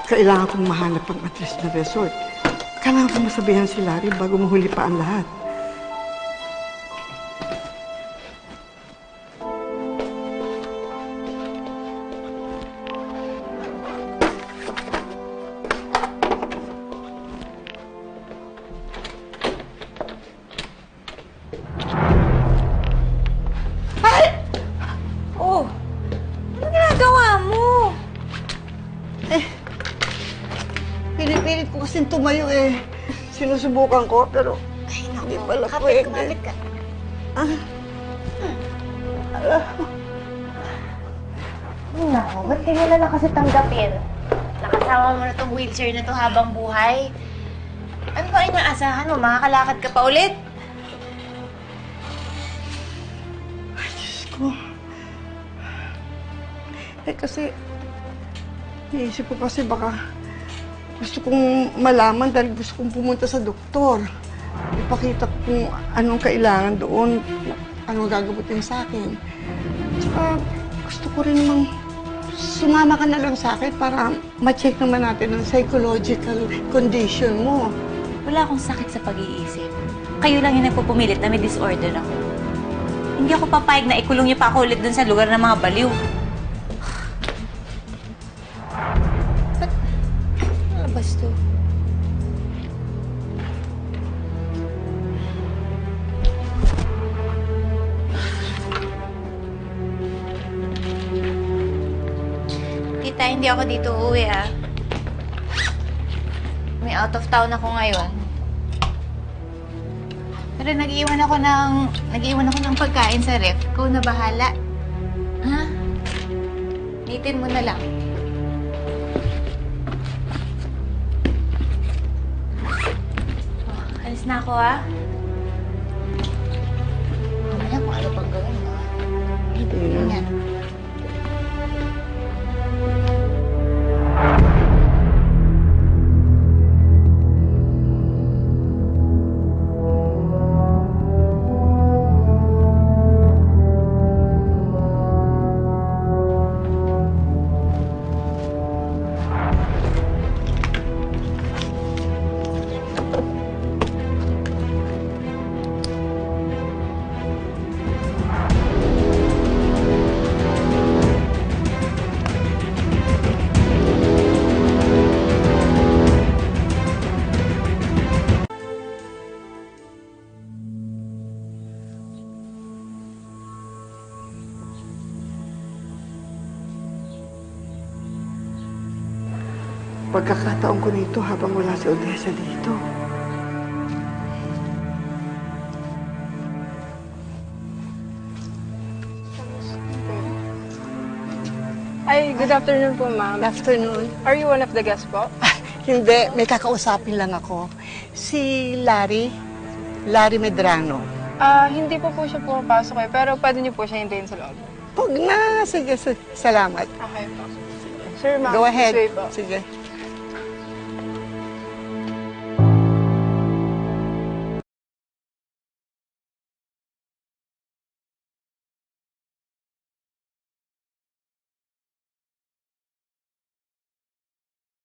kailangan kong mahanap ang address ng resort. Kailangan kong masabihan si Larry bago mahuli pa ang lahat. Pinipilit ko kasing tumayo eh. Sinusubukan ko, pero hindi pala pwede. Kumapit ka. Naku, ba't kaya na lang kasi tanggapin? Nakasama mo na itong wheelchair na to habang buhay. Ano ba inaasahan mo? Makakalakad ka pa ulit? Ay, Diyos ko. Eh kasi, naisip ko kasi baka gusto kong malaman dahil gusto kong pumunta sa doktor. Ipakita ko kung anong kailangan doon, anong gagabutin sa akin. Tsaka gusto ko rin namang sumama ka na lang sa akin para ma-check naman natin ang psychological condition mo. Wala akong sakit sa pag-iisip. Kayo lang yung nagpupumilit na may disorder ako. Hindi ako papayag na ikulong niyo pa ako ulit dun sa lugar ng mga baliw. Basto. Tita, hindi ako dito uuwi, ah. May out of town ako ngayon. Pero nag-iwan ako ng pagkain sa ref. Ikaw na bahala. Ha? Nitin mo na lang. Alis na ako, ah. Mamaya kung ano pang gawin mo. Hindi na. Yan. Pagkakataon ko nito habang wala si Odessa dito. Ay, good afternoon po, ma'am. Good afternoon. Are you one of the guests po? Hindi, may kakausapin lang ako. Si Larry Medrano. Hindi po siya pumapasok eh, pero pwede niyo po siya hintayin sa loob. Huwag na. Sige, salamat. Okay po. Sir, ma'am. Go ahead. This way po. Sige.